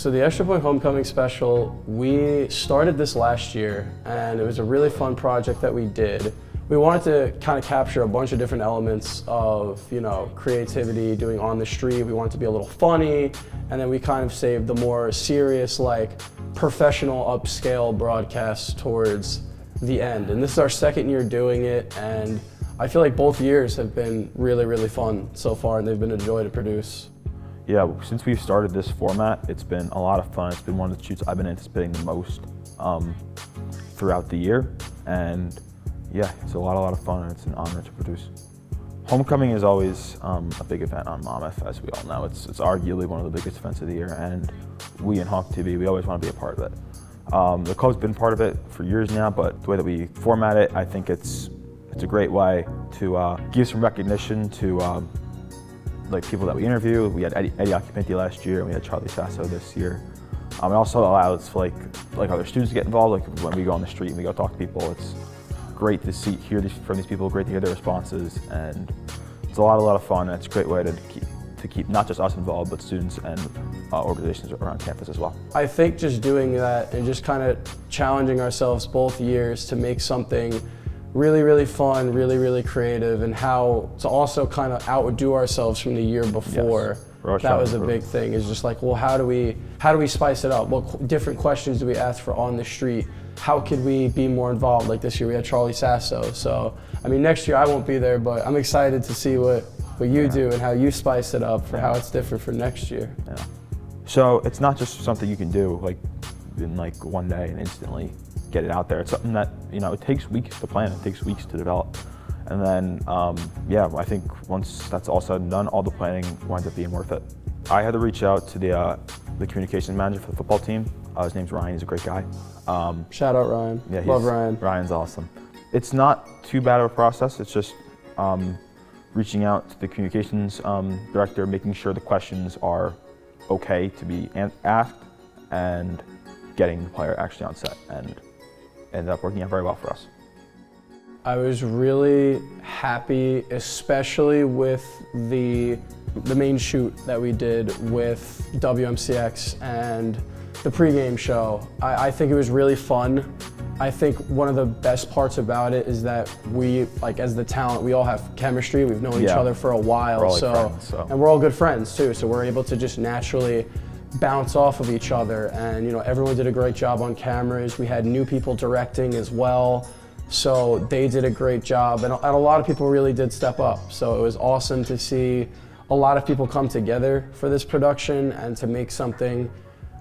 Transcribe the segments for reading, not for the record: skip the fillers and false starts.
So the Extra Point Homecoming Special, we started this last year, and it was a really fun project that we did. We wanted to kind of capture a bunch of different elements of, creativity, doing on the street. We wanted to be a little funny, and then we kind of saved the more serious, like professional upscale broadcasts towards the end. And this is our second year doing it, and I feel like both years have been really, really fun so far, and they've been a joy to produce. Yeah, since we've started this format, it's been a lot of fun. It's been one of the shoots I've been anticipating the most throughout the year, and yeah, it's a lot of fun, and it's an honor to produce. Homecoming is always a big event on Monmouth, as we all know. It's arguably one of the biggest events of the year, and we in Honk TV, we always want to be a part of it. The club's been part of it for years now, but the way that we format it, I think it's a great way to give some recognition to like people that we interview. We had Eddie Occhipinti last year, and we had Charlie Sasso this year. It also allows for like other students to get involved. Like when we go on the street and we go talk to people, it's great to hear from these people, great to hear their responses, and it's a lot of fun, and it's a great way to keep not just us involved, but students and organizations around campus as well. I think just doing that and just kind of challenging ourselves both years to make something really, really fun, really, really creative, and how to also kind of outdo ourselves from the year before. Yes. That was a big thing, is just like, well, how do we spice it up? What different questions do we ask for on the street? How could we be more involved? Like this year we had Charlie Sasso. So, I mean, next year I won't be there, but I'm excited to see what you do and how you spice it up for how it's different for next year. Yeah. So it's not just something you can do like in like one day and instantly get it out there. It's something that, it takes weeks to plan, it takes weeks to develop. And then, I think once that's all said and done, all the planning winds up being worth it. I had to reach out to the communications manager for the football team. His name's Ryan, he's a great guy. Shout out Ryan, love Ryan. Ryan's awesome. It's not too bad of a process, it's just reaching out to the communications director, making sure the questions are okay to be asked, and getting the player actually on set, and ended up working out very well for us. I was really happy, especially with the main shoot that we did with WMCX and the pregame show. I think it was really fun. I think one of the best parts about it is that we, like as the talent, we all have chemistry. We've known each other for a while, we're all friends, and we're all good friends too. So we're able to just naturally bounce off of each other, and everyone did a great job on cameras. We had new people directing as well, so they did a great job, and a lot of people really did step up. So it was awesome to see a lot of people come together for this production and to make something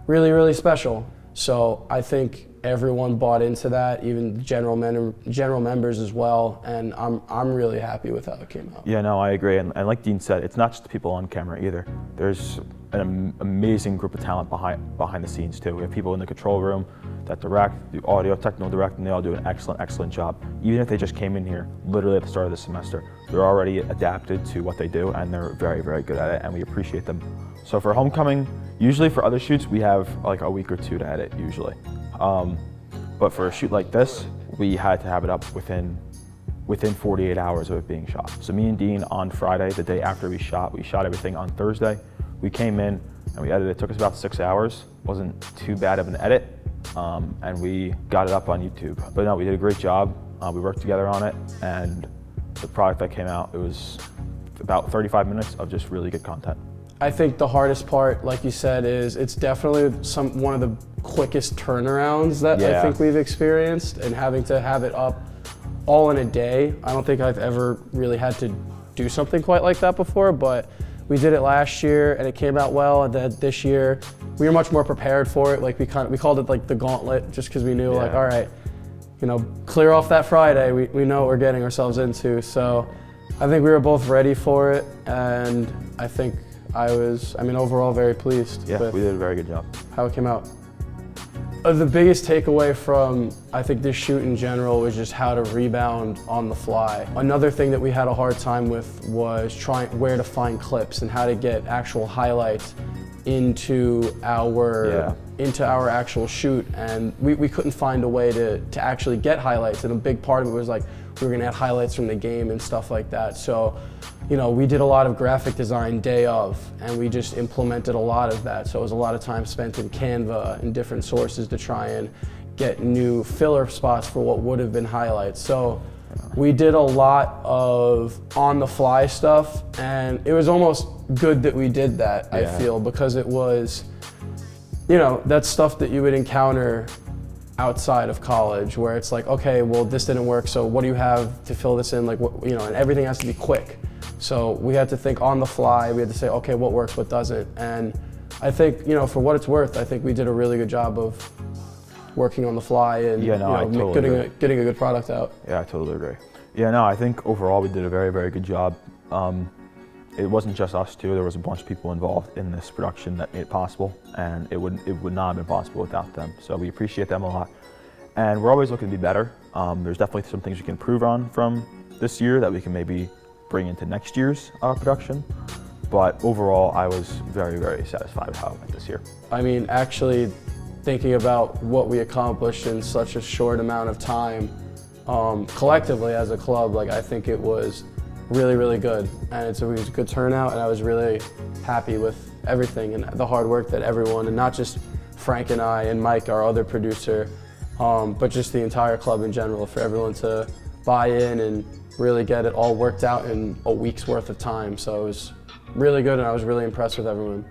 really, really special. So I think everyone bought into that, even general members as well, and I'm really happy with how it came out. Yeah, no, I agree, and like Dean said, it's not just the people on camera either. There's an amazing group of talent behind the scenes too. We have people in the control room that direct, do audio, technical direct, and they all do an excellent job. Even if they just came in here literally at the start of the semester, they're already adapted to what they do, and they're very, very good at it, and we appreciate them. So for Homecoming, usually for other shoots, we have like a week or two to edit usually. But for a shoot like this, we had to have it up within 48 hours of it being shot. So me and Dean on Friday, the day after we shot everything on Thursday. We came in and we edited. It took us about 6 hours. Wasn't too bad of an edit, and we got it up on YouTube. But no, we did a great job. We worked together on it, and the product that came out, it was about 35 minutes of just really good content. I think the hardest part, like you said, is it's definitely one of the quickest turnarounds that I think we've experienced, and having to have it up all in a day. I don't think I've ever really had to do something quite like that before, but we did it last year and it came out well, and then this year we were much more prepared for it. Like we called it like the gauntlet, just because we knew like, all right, clear off that Friday, we know what we're getting ourselves into. So I think we were both ready for it, and I think overall very pleased with we did a very good job. How it came out. The biggest takeaway from, I think, this shoot in general was just how to rebound on the fly. Another thing that we had a hard time with was where to find clips and how to get actual highlights into our actual shoot, and we couldn't find a way to actually get highlights, and a big part of it was like we were gonna add highlights from the game and stuff like that. So, you know, we did a lot of graphic design day of, and we just implemented a lot of that. So it was a lot of time spent in Canva and different sources to try and get new filler spots for what would have been highlights. So we did a lot of on-the-fly stuff, and it was almost good that we did that, I feel, because it was, you know, that's stuff that you would encounter outside of college, where it's like, okay, well, this didn't work, so what do you have to fill this in? Like, what, you know, and everything has to be quick. So we had to think on the fly. We had to say, okay, what works, what doesn't? And I think, you know, for what it's worth, I think we did a really good job of working on the fly and getting a good product out. Yeah, I totally agree. Yeah, no, I think overall we did a very, very good job. It wasn't just us too. There was a bunch of people involved in this production that made it possible, and it would not have been possible without them. So we appreciate them a lot, and we're always looking to be better. There's definitely some things we can improve on from this year that we can maybe bring into next year's production. But overall, I was very, very satisfied with how it went this year. I mean, actually, thinking about what we accomplished in such a short amount of time, collectively as a club, like I think it was really, really good, and it was a good turnout, and I was really happy with everything and the hard work that everyone, and not just Frank and I and Mike, our other producer, but just the entire club in general, for everyone to buy in and really get it all worked out in a week's worth of time. So it was really good, and I was really impressed with everyone.